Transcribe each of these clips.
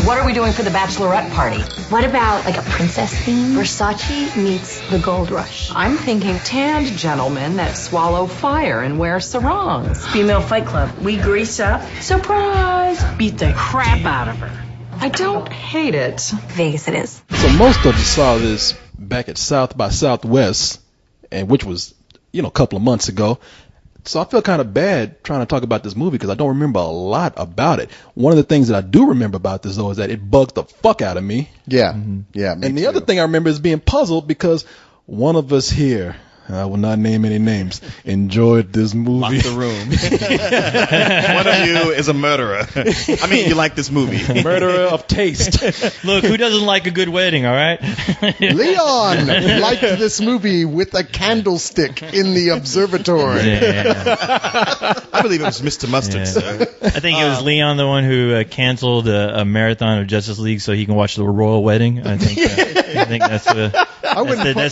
What are we doing for the bachelorette party? What about like a princess theme? Versace meets the gold rush. I'm thinking tanned gentlemen that swallow fire and wear sarongs. Female Fight Club. We grease up. Surprise! Beat the crap out of her. I don't hate it. Vegas it is. So most of us saw this back at South by Southwest, and which was, a couple of months ago. So I feel kind of bad trying to talk about this movie because I don't remember a lot about it. One of the things that I do remember about this, though, is that it bugged the fuck out of me. Yeah. Yeah. And the other thing I remember is being puzzled because one of us here, I will not name any names, enjoyed this movie. Lock the room. One of you is a murderer. I mean, you like this movie. Murderer of taste. Look, who doesn't like a good wedding, all right? Leon liked this movie with a candlestick in the observatory. Yeah. I believe it was Mr. Mustard, sir. I think it was Leon, the one who canceled a marathon of Justice League so he can watch the royal wedding. I think that's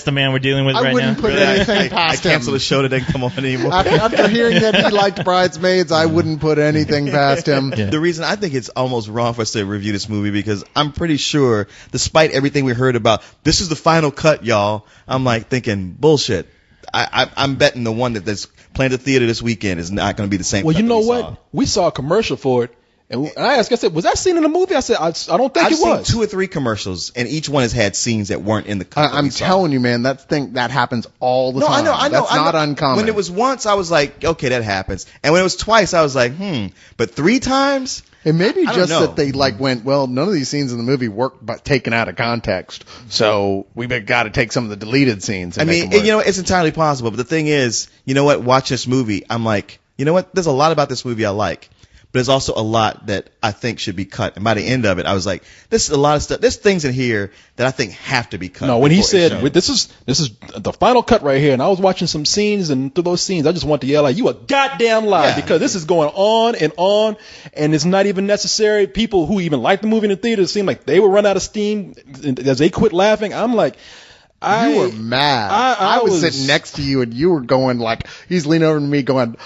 the man we're dealing with right now. I wouldn't put anything past him. I canceled the show that didn't come on anymore. After hearing that he liked Bridesmaids, I wouldn't put anything past him. Yeah. The reason I think it's almost wrong for us to review this movie because I'm pretty sure, despite everything we heard about, this is the final cut, y'all. I'm like thinking, bullshit. I'm betting the one that's playing the theater this weekend is not going to be the same. Well, you know what? Saw. We saw a commercial for it. And I said, was that scene in the movie? I said, I don't think I've it was. I've seen 2 or 3 commercials, and each one has had scenes that weren't in the cut. I'm telling you, man, that happens all the time. I know. That's not uncommon. When it was once, I was like, okay, that happens. And when it was twice, I was like, But 3 times? It may be just know. that they went, well, none of these scenes in the movie work but taken out of context. So we've got to take some of the deleted scenes and make them work. It's entirely possible. But the thing is, you know what? Watch this movie. I'm like, you know what? There's a lot about this movie I like. But there's also a lot that I think should be cut. And by the end of it, I was like, this is a lot of stuff. There's things in here that I think have to be cut. No, when he said, this is the final cut right here, and I was watching some scenes, and through those scenes, I just want to yell like, you a goddamn lie, because this is going on, and it's not even necessary. People who even like the movie in the theater seem like they would run out of steam as they quit laughing. I'm like, you were mad. I was sitting next to you, and you were going like, he's leaning over to me going,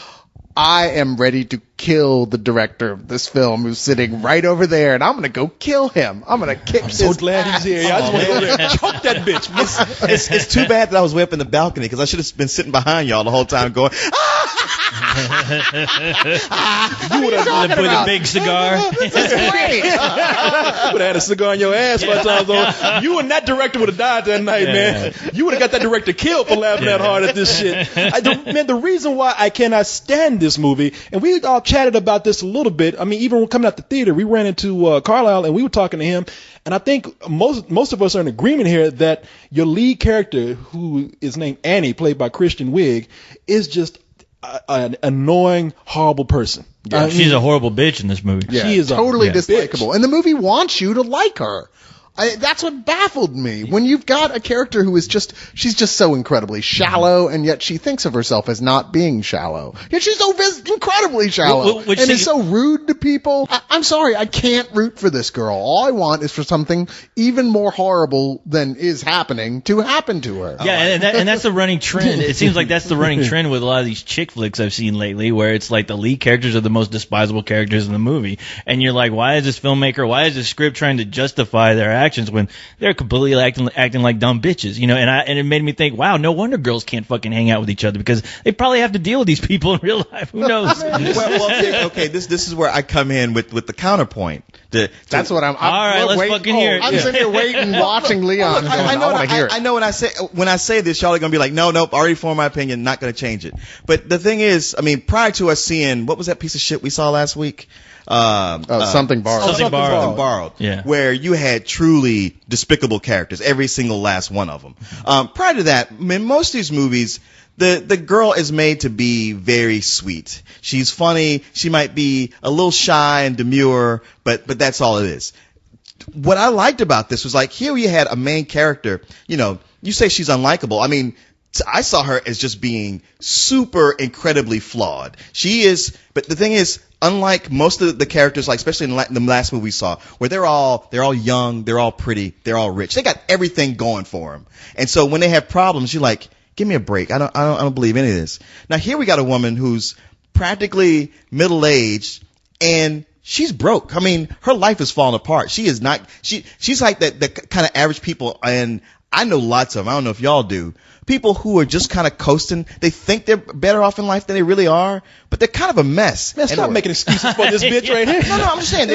I am ready to kill the director of this film who's sitting right over there, and I'm going to go kill him. I'm going to kick his so glad he's here. I just want to go there and choke that bitch. It's too bad that I was way up in the balcony because I should have been sitting behind y'all the whole time going, You would have put a big cigar. This is great. You would have had a cigar in your ass by the time though. You and that director would have died that night, man. You would have got that director killed for laughing that hard at this shit. The reason why I cannot stand this movie, and we all chatted about this a little bit. I mean, even when coming out the theater, we ran into Carlisle and we were talking to him, and I think most of us are in agreement here that your lead character, who is named Annie, played by Kristen Wiig, is just an annoying, horrible person. Yeah, she's a horrible bitch in this movie. Yeah, she is totally a dislikable. And the movie wants you to like her. That's what baffled me. When you've got a character who is she's just so incredibly shallow, and yet she thinks of herself as not being shallow. Yet she's so incredibly shallow and is so rude to people. I'm sorry, I can't root for this girl. All I want is for something even more horrible than is happening to happen to her. Yeah, and that's the running trend. It seems like that's the running trend with a lot of these chick flicks I've seen lately, where it's like the lead characters are the most despisable characters in the movie. And you're like, why is this script trying to justify their actions when they're completely acting like dumb bitches, and it made me think, wow, no wonder girls can't fucking hang out with each other because they probably have to deal with these people in real life. Who knows? okay, this is where I come in with the counterpoint. That's what I'm. All right, let's fucking hear it. I'm sitting here waiting, watching Leon. I want to hear it. I know when I say this, y'all are gonna be like, nope, already formed my opinion, not gonna change it. But the thing is, I mean, prior to us seeing what was that piece of shit we saw last week? Something borrowed. Something borrowed. Yeah. Where you had truly despicable characters, every single last one of them. Prior to that, in most of these movies, the girl is made to be very sweet. She's funny. She might be a little shy and demure, but that's all it is. What I liked about this was like, here you had a main character, you say she's unlikable. I mean, I saw her as just being super incredibly flawed. She is, but the thing is, unlike most of the characters, like especially in the last movie we saw, where they're all young, they're all pretty, they're all rich, they got everything going for them. And so when they have problems, you're like, give me a break. I don't believe any of this. Now here we got a woman who's practically middle aged, and she's broke. I mean, her life is falling apart. She is not, she's like the kind of average people, and I know lots of them. I don't know if y'all do. People who are just kind of coasting. They think they're better off in life than they really are, but they're kind of a mess. Man, stop making excuses for this bitch right here. No, I'm just saying.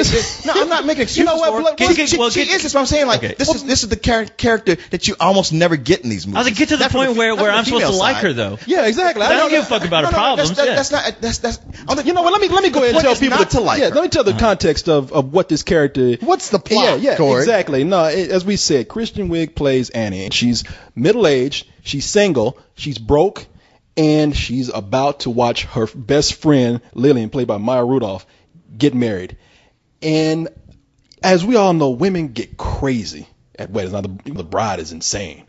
No, I'm not making excuses for her. She is. That's what I'm saying. Like, Okay. this is the character that you almost never get in these movies. I was like, get to the point where I'm supposed to like her, though. Yeah, exactly. I don't give a fuck about her problems. That's You know what? Let me go ahead and tell people not to like her. Let me tell the context of what this character. What's the plot, Yeah, Corey? exactly. No, as we said, Kristen Wiig plays Annie, and she's middle-aged, she's single, she's broke, and she's about to watch her best friend Lillian, played by Maya Rudolph, get married. And as we all know, women get crazy at weddings. Now, the bride is insane,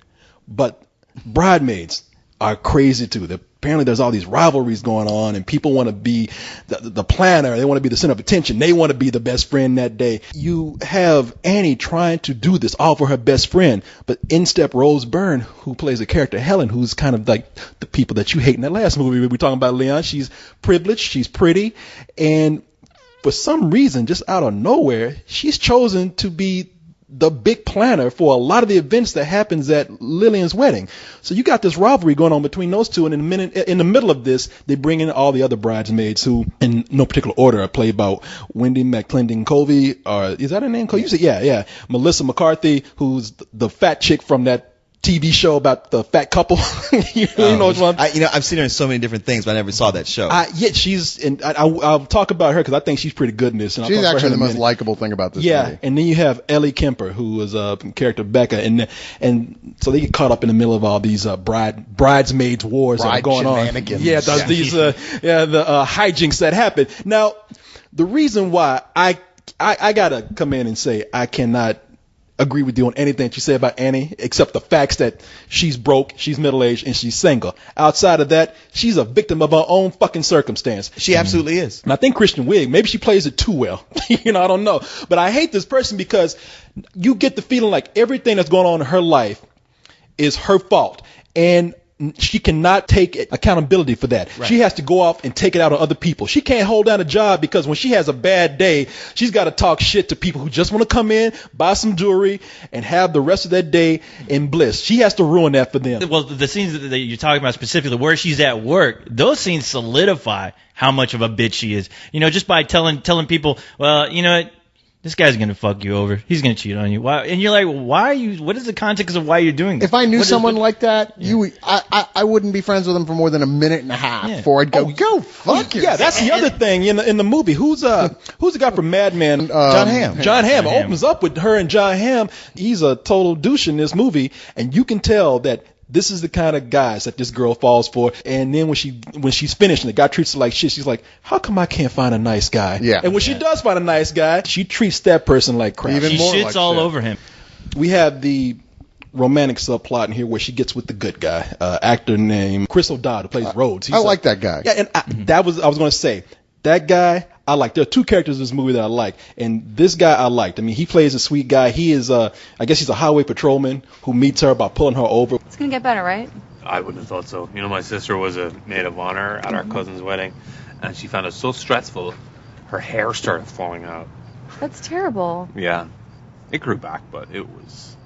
but bridesmaids are crazy too. Apparently there's all these rivalries going on, and people want to be the planner. They want to be the center of attention. They want to be the best friend that day. You have Annie trying to do this all for her best friend, but in step Rose Byrne, who plays a character, Helen, who's kind of like the people that you hate in that last movie we were talking about, Leon. She's privileged, she's pretty, and for some reason, just out of nowhere, she's chosen to be the big planner for a lot of the events that happens at Lillian's wedding. So you got this rivalry going on between those two, and in the middle of this, they bring in all the other bridesmaids who, in no particular order, are played by Wendy McClendon Covey, or is that her name? You said, yeah. Melissa McCarthy, who's the fat chick from that TV show about the fat couple. you know which one? I've seen her in so many different things, but I never saw that show. She's, and I'll talk about her because I think she's pretty good in this. And She's actually the most likable thing about this movie. And then you have Ellie Kemper, who is a character Becca, and so they get caught up in the middle of all these bridesmaids wars that are going on. Yeah, these the hijinks that happen. Now, the reason why I gotta come in and say I cannot agree with you on anything that you say about Annie, except the facts that she's broke, she's middle-aged, and she's single. Outside of that, she's a victim of her own fucking circumstance. She absolutely is. And I think Kristen Wiig, maybe she plays it too well. I don't know. But I hate this person because you get the feeling like everything that's going on in her life is her fault. And she cannot take accountability for that. Right. She has to go off and take it out on other people. She can't hold down a job because when she has a bad day, she's got to talk shit to people who just want to come in, buy some jewelry, and have the rest of that day in bliss. She has to ruin that for them. Well, the scenes that you're talking about specifically, where she's at work, those scenes solidify how much of a bitch she is. Just by telling people, well, you know what? This guy's going to fuck you over. He's going to cheat on you. Why? And you're like, why are you, what is the context of why you're doing this? If I knew someone like that, I wouldn't be friends with him for more than a minute and a half before I'd go, go fuck yourself. Yeah, that's the other thing in the movie. Who's the guy from Mad Men? John Hamm. John Hamm opens up with her and John Hamm. He's a total douche in this movie, and you can tell that this is the kind of guys that this girl falls for. And then when she's finished and the guy treats her like shit, she's like, how come I can't find a nice guy? Yeah. And when she does find a nice guy, she treats that person like crap. She shits all over him. We have the romantic subplot in here where she gets with the good guy, actor named Chris O'Dowd, who plays Rhodes. I like that guy. Yeah, and I was going to say, that guy I like. There are two characters in this movie that I like, and this guy I liked. I mean, he plays a sweet guy. He is, I guess he's a highway patrolman who meets her by pulling her over. It's gonna get better, right? I wouldn't have thought so. My sister was a maid of honor at our cousin's wedding, and she found it so stressful, her hair started falling out. That's terrible. Yeah. It grew back, but it's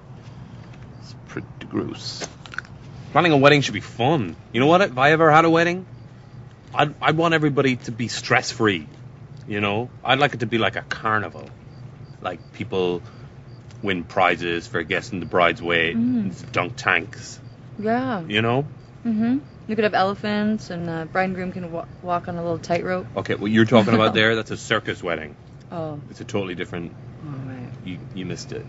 pretty gross. Planning a wedding should be fun. You know what? If I ever had a wedding, I'd want everybody to be stress-free. I'd like it to be like a carnival. Like people win prizes for guessing the bride's weight, dunk tanks. Yeah. Mm-hmm. You could have elephants, and the bride and groom can walk on a little tightrope. Okay, what you're talking about there, that's a circus wedding. Oh. It's a totally different... Oh, right. You missed it.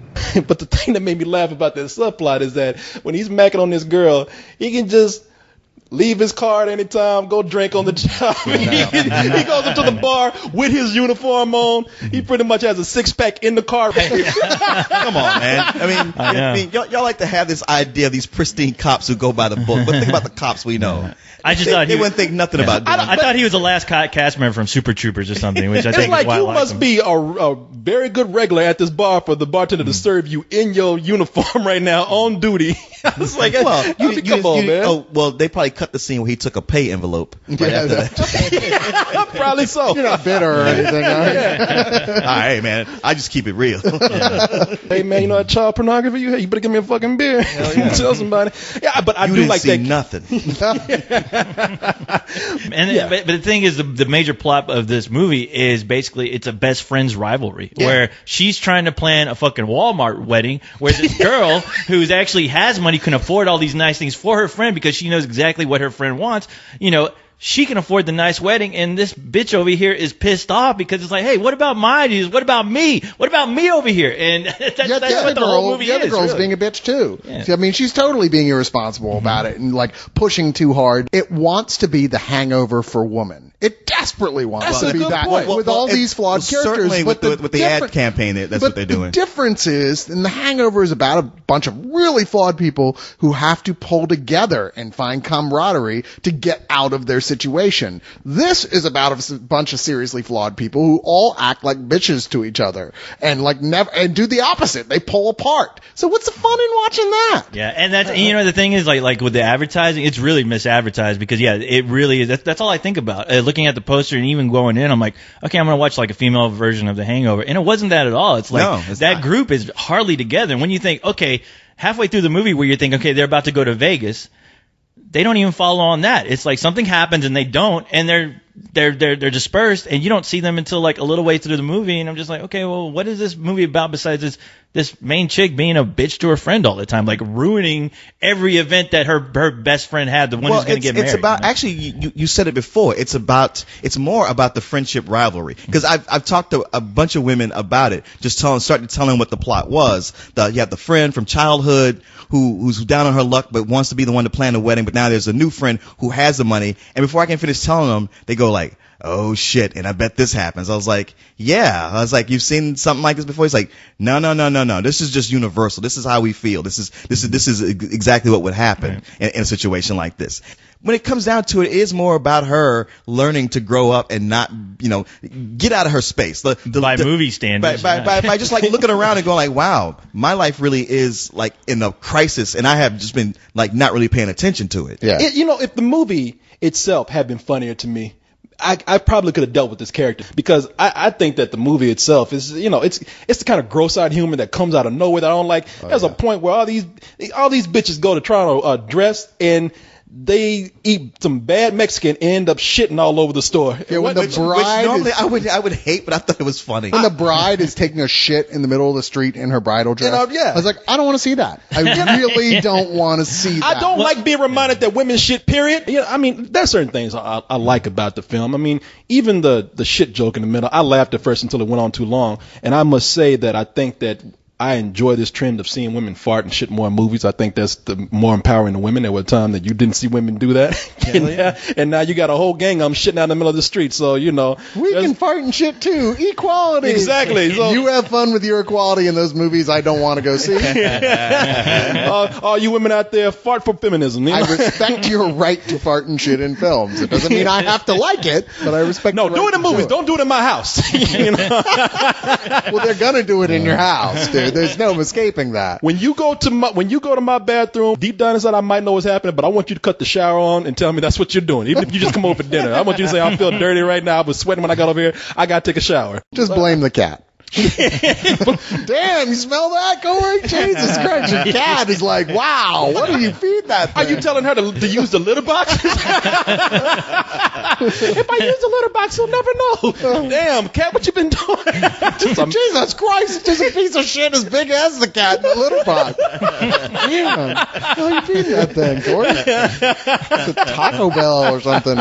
But the thing that made me laugh about this subplot is that when he's macking on this girl, he can just leave his car at any time, go drink on the job. He goes up to the bar with his uniform on. He pretty much has a six-pack in the car. Come on, man. I mean, y'all like to have this idea of these pristine cops who go by the book, but think about the cops we know. I just thought they wouldn't think nothing about doing. I thought he was the last cast member from Super Troopers or something, which I think it's like is why you I must him. be a very good regular at this bar for the bartender to serve you in your uniform right now on duty. I was like, well, come on, man. Oh, well, they probably cut the scene where he took a pay envelope. Right after that. Probably so. You're not bitter or anything, are you? All right, man. I just keep it real. Hey, man, you know that child pornography you had? You better give me a fucking beer. Tell somebody. Yeah, but I You do didn't like see that. nothing. And but the thing is, the major plot of this movie is basically it's a best friends rivalry where she's trying to plan a fucking Walmart wedding where this girl who's actually has money can afford all these nice things for her friend because she knows exactly what her friend wants. You know, she can afford the nice wedding, and this bitch over here is pissed off because it's like, hey, what about my dudes? What about me? What about me over here? And that's what the whole movie is. The other girl's really being a bitch too. Yeah. See, I mean, she's totally being irresponsible about it and like pushing too hard. It wants to be the Hangover for women. It desperately wants to be that with all these flawed characters. Certainly but with the ad campaign, that's what they're doing. The difference is, and the Hangover is about a bunch of really flawed people who have to pull together and find camaraderie to get out of their situation. This is about a bunch of seriously flawed people who all act like bitches to each other and like never and do the opposite. They pull apart. So what's the fun in watching that? Yeah, and that's and you know the thing is like with the advertising, it's really misadvertised because it really is. That's all I think about. Looking at the poster and even going in, I'm like, okay, I'm gonna watch like a female version of The Hangover, and it wasn't that at all. It's like that group is hardly together. And when you think, okay, halfway through the movie where you think, okay, they're about to go to Vegas. They don't even follow on that. It's like something happens and they don't, and they're dispersed, and you don't see them until like a little way through the movie. And I'm just like, okay, well, what is this movie about besides this main chick being a bitch to her friend all the time, like ruining every event that her best friend had, the one who's going to get married. It's about actually you said it before. It's more about the friendship rivalry because I've talked to a bunch of women about it, just starting to tell them what the plot was. You have the friend from childhood who's down on her luck but wants to be the one to plan the wedding, but now there's a new friend who has the money, and before I can finish telling them, they go like, oh shit, and I bet this happens. I was like, yeah. I was like, you've seen something like this before? He's like, no. This is just universal. This is how we feel. This is exactly what would happen in a situation like this. When it comes down to it, it is more about her learning to grow up and not, get out of her space. By movie standards. By just like looking around and going like, wow, my life really is like in a crisis, and I have just been like not really paying attention to it. Yeah. If the movie itself had been funnier to me, I probably could have dealt with this character because I think that the movie itself is, it's the kind of gross out humor that comes out of nowhere that I don't like. There's a point where all these bitches go to try to dress and they eat some bad Mexican and end up shitting all over the store. Yeah, when Which normally I would hate, but I thought it was funny. When the bride is taking a shit in the middle of the street in her bridal dress, I was like, I don't want to see that. I really don't want to see that. I don't like being reminded that women shit, period. There's certain things I like about the film. Even the shit joke in the middle, I laughed at first until it went on too long. And I must say that I think that I enjoy this trend of seeing women fart and shit more in movies. I think that's the more empowering to women. There was a time that you didn't see women do that. And now you got a whole gang of them shitting out in the middle of the street. So, we can fart and shit too. Equality. Exactly. So, you have fun with your equality in those movies I don't want to go see. All you women out there, fart for feminism. I respect your right to fart and shit in films. It doesn't mean I have to like it, but I respect No, do it in movies. Don't do it in my house. Well, they're going to do it in your house, dude. There's no escaping that. When you go to my bathroom, deep down inside I might know what's happening, but I want you to cut the shower on and tell me that's what you're doing. Even if you just come over for dinner, I want you to say I feel dirty right now. I was sweating when I got over here. I got to take a shower. Just blame the cat. Damn, you smell that, Corey? Jesus Christ, your cat is like, wow, what do you feed that thing? Are you telling her to use the litter box? If I use the litter box, he'll never know. Damn, cat, what you been doing? Jesus Christ, it's just a piece of shit as big as the cat in the litter box. Damn, how are you feeding that thing, Corey? It's a Taco Bell or something.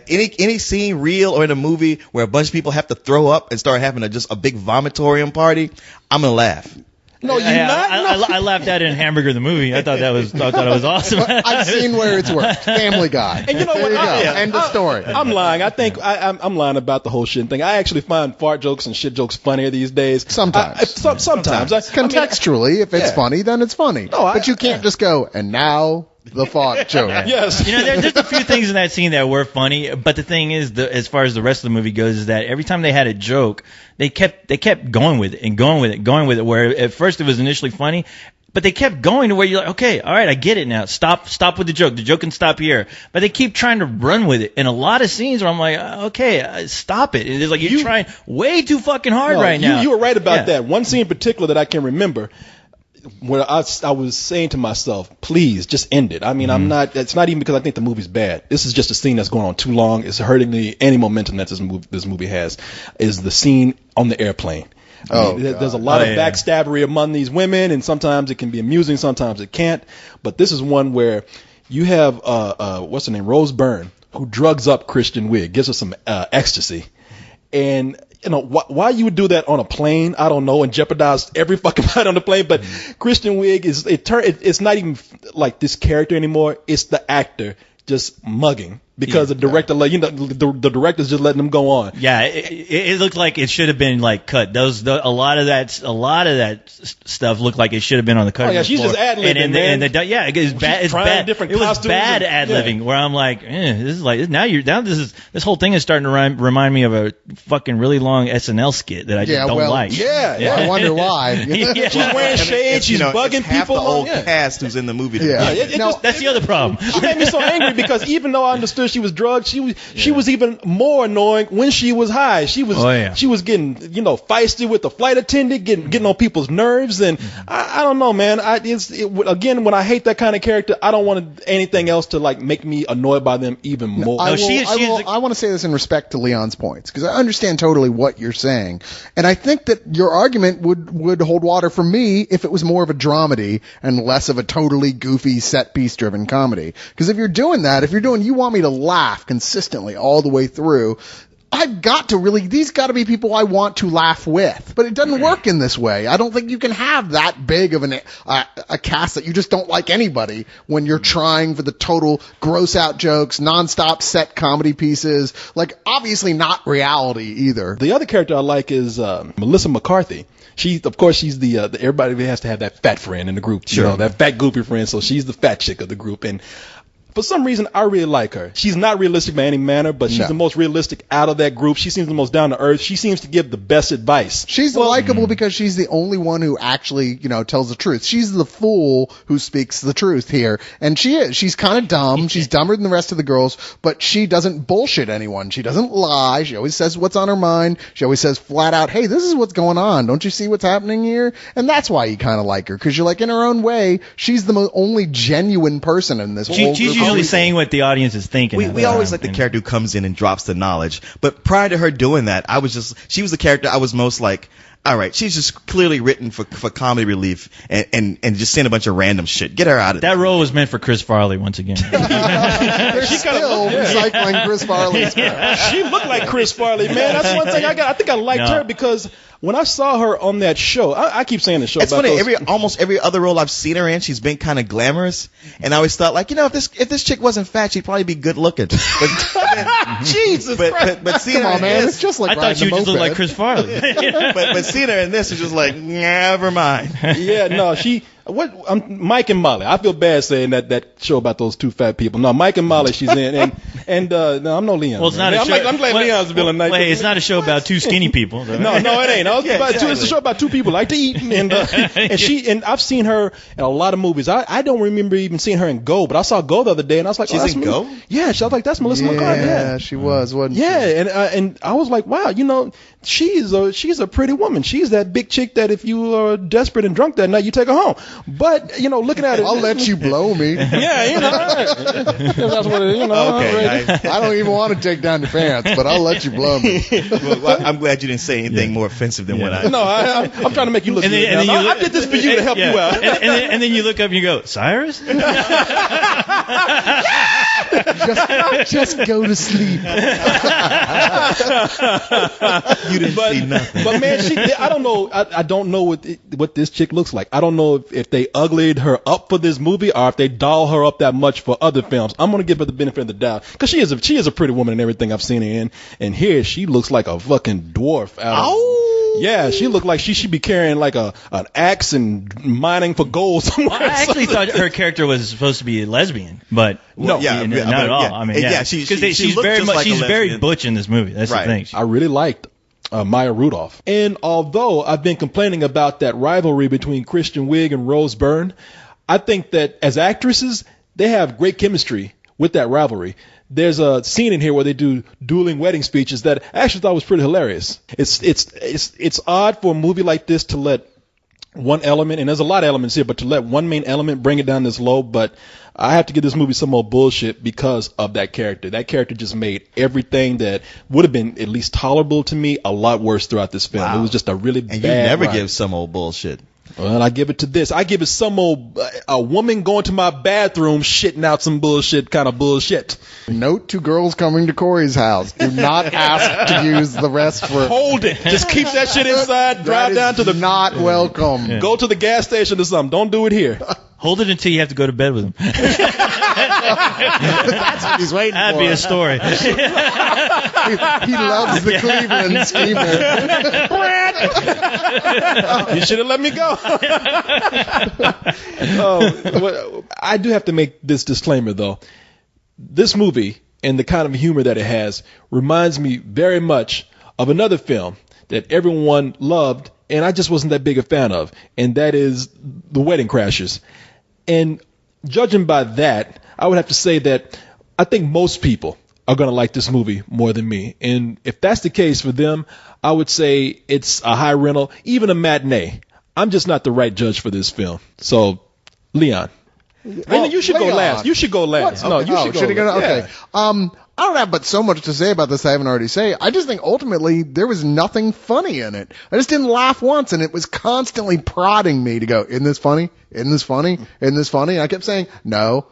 Any scene, real or in a movie, where a bunch of people have to throw up and start having just a big vomitorium party, I'm gonna laugh. No, you're not. I laughed at it in Hamburger the movie. I thought it was awesome. I've seen where it's worked. Family Guy. And you know what? End of story. I'm lying. I think I'm lying about the whole shit thing. I actually find fart jokes and shit jokes funnier these days. Sometimes. Sometimes. Contextually, if it's funny, then it's funny. But you can't just go, and now the fart joke. Yes. There's a few things in that scene that were funny, but the thing is, as far as the rest of the movie goes, is that every time they had a joke, they kept going with it and going with it. Where at first it was initially funny, But they kept going to where you're like, okay, all right, I get it now. Stop with the joke. The joke can stop here. But they keep trying to run with it. In a lot of scenes where I'm like, okay, stop it. It's like you're trying way too fucking hard right now. You were right about that. One scene in particular that I can remember where I was saying to myself, please, just end it. I mean, it's not even because I think the movie's bad. This is just a scene that's going on too long. It's hurting any momentum that this movie has, is the scene on the airplane. There's a lot of backstabbery among these women, and sometimes it can be amusing, sometimes it can't. But this is one where you have what's her name, Rose Byrne, who drugs up Kristen Wiig, gives her some ecstasy, and why you would do that on a plane, I don't know, and jeopardize every fucking flight on the plane. But Kristen Wiig it's not even like this character anymore. It's the actor just mugging. Because the director, the director's just letting them go on. Yeah, it looked like it should have been like cut. A lot of that stuff looked like it should have been on the cutting room she's floor. just ad-libbing, man. It was bad. It's bad. Different it was costumes bad ad-libbing. Where I'm like, this is like this whole thing is starting to remind me of a fucking really long SNL skit that I just don't like. Yeah. I wonder why. She's wearing shades. She's bugging half people. The whole cast who's in the movie. That's the other problem. She made me so angry because even though I understood she was drugged, she was even more annoying when she was high. She was getting feisty with the flight attendant, getting on people's nerves, and I don't know, man. Again, when I hate that kind of character, I don't want anything else to like make me annoyed by them even more. I want to say this in respect to Leon's points, because I understand totally what you're saying, and I think that your argument would hold water for me if it was more of a dramedy and less of a totally goofy set piece driven comedy. Because if you're doing that, you want me to laugh consistently all the way through, I've got to these got to be people I want to laugh with. But it doesn't work in this way. I don't think you can have that big of a cast that you just don't like anybody when you're trying for the total gross out jokes, nonstop set comedy pieces. Like, obviously not reality either. The other character I like is Melissa McCarthy. She's the everybody has to have that fat friend in the group. Sure. That fat goofy friend. So she's the fat chick of the group. And for some reason, I really like her. She's not realistic by any manner, but she's the most realistic out of that group. She seems the most down to earth. She seems to give the best advice. She's likable because she's the only one who actually, tells the truth. She's the fool who speaks the truth here. And she is. She's kind of dumb. She's dumber than the rest of the girls, but she doesn't bullshit anyone. She doesn't lie. She always says what's on her mind. She always says flat out, hey, this is what's going on. Don't you see what's happening here? And that's why you kind of like her, because you're like, in her own way, she's the only genuine person in this whole group. She's usually saying what the audience is thinking. We always like the character who comes in and drops the knowledge. But prior to her doing that, she was the character I was most like, all right, she's just clearly written for comedy relief and just saying a bunch of random shit. Get her out of that role was meant for Chris Farley once again. They're still recycling Chris Farley's She looked like Chris Farley, man. That's one thing I think I liked her because when I saw her on that show, I keep saying the show. It's funny. Almost every other role I've seen her in, she's been kind of glamorous, and I always thought, like, if this chick wasn't fat, she'd probably be good looking. But Jesus Christ! But seeing her in man, this, it's just like I thought you just looked like Chris Farley. but seeing her in this is just like, never mind. Yeah, no, Mike and Molly. I feel bad saying that show about those two fat people. No, Mike and Molly she's in, and no, I'm no Leon. Well, it's not a show. I'm glad Leon's the villain. Wait, it's not a show about two skinny people. No, it ain't. It's a show about two people like to eat, and I've seen her in a lot of movies. I don't remember even seeing her in Go, but I saw Go the other day, and I was like, she's in Go? Yeah, I was like, that's Melissa McCarthy. Yeah, she was, wasn't she? Yeah, and I was like, wow, she's a pretty woman. She's that big chick that if you are desperate and drunk that night, you take her home. But looking at it, I'll let you blow me. Yeah, that's what it is. Okay, I don't even want to take down your pants, but I'll let you blow me. Well, I'm glad you didn't say anything more offensive than what I. No, I'm trying to make you look. I did this for you to help you out. And then you look up and you go, Cyrus? Just go to sleep. You didn't see nothing. But man, I don't know. I don't know what this chick looks like. I don't know if they uglied her up for this movie or if they doll her up that much for other films. I'm gonna give her the benefit of the doubt because she is a pretty woman in everything I've seen her in. And here she looks like a fucking dwarf. Yeah, she looked like she should be carrying like an axe and mining for gold somewhere. Well, I actually thought her character was supposed to be a lesbian, but not at all. I mean, she's very butch in this movie. That's the thing. I really liked Maya Rudolph. And although I've been complaining about that rivalry between Kristen Wiig and Rose Byrne, I think that as actresses, they have great chemistry with that rivalry. There's a scene in here where they do dueling wedding speeches that I actually thought was pretty hilarious. It's odd for a movie like this to let one element, and there's a lot of elements here, but to let one main element bring it down this low. But I have to give this movie some more bullshit because of that character. That character just made everything that would have been at least tolerable to me a lot worse throughout this film. Wow. It was just a really bad. And you never give some old bullshit. Well, I give it to this. I give it some old a woman going to my bathroom shitting out some bullshit kind of bullshit. Note to girls coming to Corey's house: do not ask to use the rest for. Hold it. Just keep that shit inside. Drive down to the. Not welcome. Yeah. Go to the gas station or something. Don't do it here. Hold it until you have to go to bed with him. That's what he's waiting That'd for. be a story. He loves the Cleveland schemer. You should have let me go. I do have to make this disclaimer, though. This movie and the kind of humor that it has reminds me very much of another film that everyone loved and I just wasn't that big a fan of, and that is The Wedding Crashers. And judging by that, I would have to say that I think most people are going to like this movie more than me. And if that's the case for them, I would say it's a high rental, even a matinee. I'm just not the right judge for this film. So, Leon. You should go last. You should go last. What? No, you should go last. Okay. I don't have but so much to say about this I haven't already said. I just think ultimately there was nothing funny in it. I just didn't laugh once, and it was constantly prodding me to go, isn't this funny? Isn't this funny? Isn't this funny? And I kept saying, no,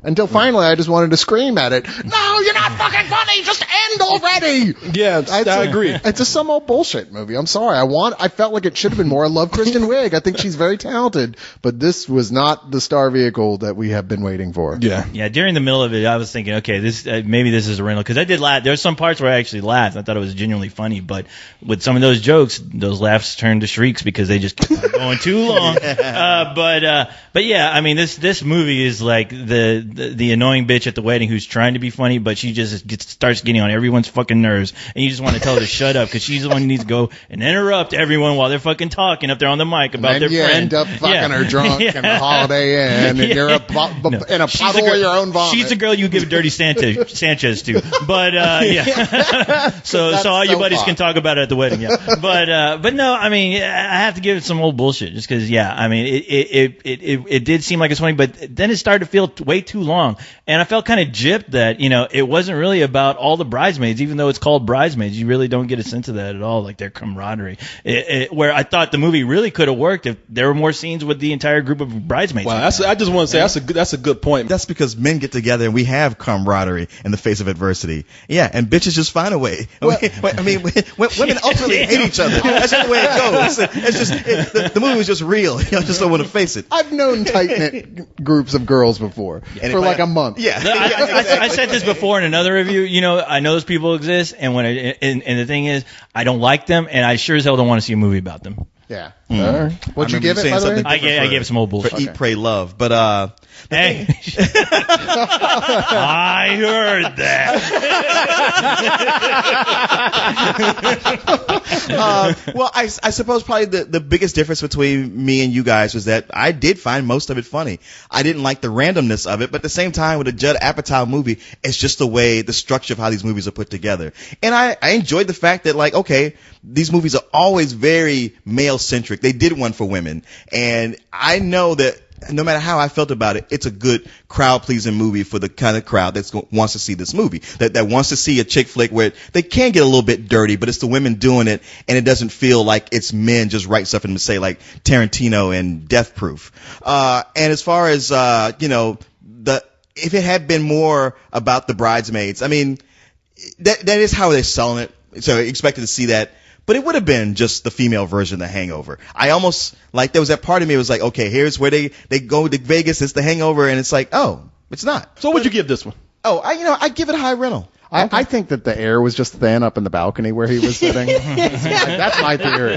until finally I just wanted to scream at it. No, you're not fucking funny. Just end already. Yeah, I agree. It's some old bullshit movie. I'm sorry. I felt like it should have been more. I love Kristen Wiig. I think she's very talented, but this was not the star vehicle that we have been waiting for. Yeah. During the middle of it, I was thinking, okay, this maybe this is a rental, because I did laugh. There's some parts where I actually laughed. I thought it was genuinely funny, but with some of those jokes, those laughs turned to shrieks because they just kept going too long. But yeah, I mean, this movie is like the annoying bitch at the wedding who's trying to be funny, but she just starts getting on everyone's fucking nerves, and you just want to tell her to shut up because she's the one who needs to go and interrupt everyone while they're fucking talking up there on the mic about their friend. And you end up fucking her drunk in the Holiday Inn, and you're in a puddle of your own vomit. She's the girl you give Dirty Sanchez to. But yeah, so all your buddies can talk about it at the wedding. Yeah, but no, I mean, I have to give it some old bullshit just because. Yeah, I mean, it did seem like it's funny, but then it started to feel way too long, and I felt kind of gypped that it wasn't really about all the bridesmaids, even though it's called Bridesmaids. You really don't get a sense of that at all, like their camaraderie. Where I thought the movie really could have worked if there were more scenes with the entire group of bridesmaids. Wow, I just want to say that's a good point. That's because men get together and we have camaraderie in the face of adversity. Yeah, and bitches just find a way. Well, I mean, women ultimately hate each other. That's just the way it goes. It's just the movie was just real. You just don't want to face it. I've known tight-knit groups of girls before for like a month. Yeah. I said this before in another review. I know those people exist, and and the thing is, I don't like them, and I sure as hell don't want to see a movie about them. Yeah. What'd you give it, by the way? I gave it some old bullshit. For Eat, Pray, Love. But, hey. I heard that. Well, I suppose probably the biggest difference between me and you guys was that I did find most of it funny. I didn't like the randomness of it, but at the same time, with a Judd Apatow movie, it's just the structure of how these movies are put together. And I enjoyed the fact that, like, okay, these movies are always very male-centric. They did one for women. And I know that no matter how I felt about it, it's a good crowd-pleasing movie for the kind of crowd that wants to see this movie, that wants to see a chick flick where they can get a little bit dirty, but it's the women doing it, and it doesn't feel like it's men just write stuff and say like Tarantino and Death Proof. And as far as if it had been more about the bridesmaids, I mean, that is how they're selling it. So I expected to see that. But it would have been just the female version of The Hangover. I almost, like, there was that part of me that was like, okay, here's where they go to Vegas, it's The Hangover, and it's like, oh, it's not. So what'd you give this one? Oh, I give it a high rental. I think that the air was just thin up in the balcony where he was sitting. That's my theory.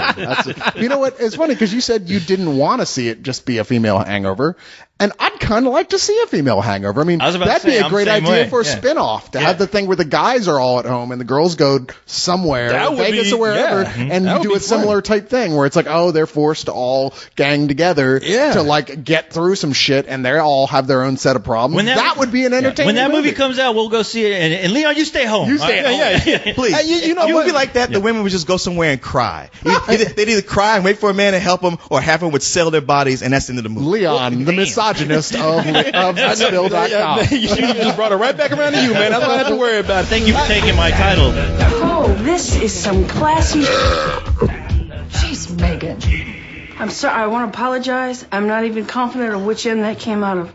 You know what? It's funny because you said you didn't want to see it just be a female hangover. And I'd kind of like to see a female Hangover. I mean, I was about to that'd say, be a I'm great the same idea way. for a Yeah. spin-off, to Yeah. have the thing where the guys are all at home and the girls go somewhere, That would Vegas be- or wherever, yeah. and That you would do be a similar type thing where it's like, oh, they're forced to all gang together Yeah. to like get through some shit, and they all have their own set of problems. When That would be an entertaining When that movie comes out, we'll go see it. And Leon, you stay home. You stay at home. Yeah. Please. You know a what? movie like that, the women would just go somewhere and cry. They'd either cry and wait for a man to help them, or half of them would sell their bodies, and that's the end of the movie. Leon, the misogynist of Spill.com. You just brought it right back around to you, man. That's all I have to worry about. Thank you for taking my title. Oh, this is some classy. Jeez, Megan. I'm sorry. I want to apologize. I'm not even confident of which end that came out of.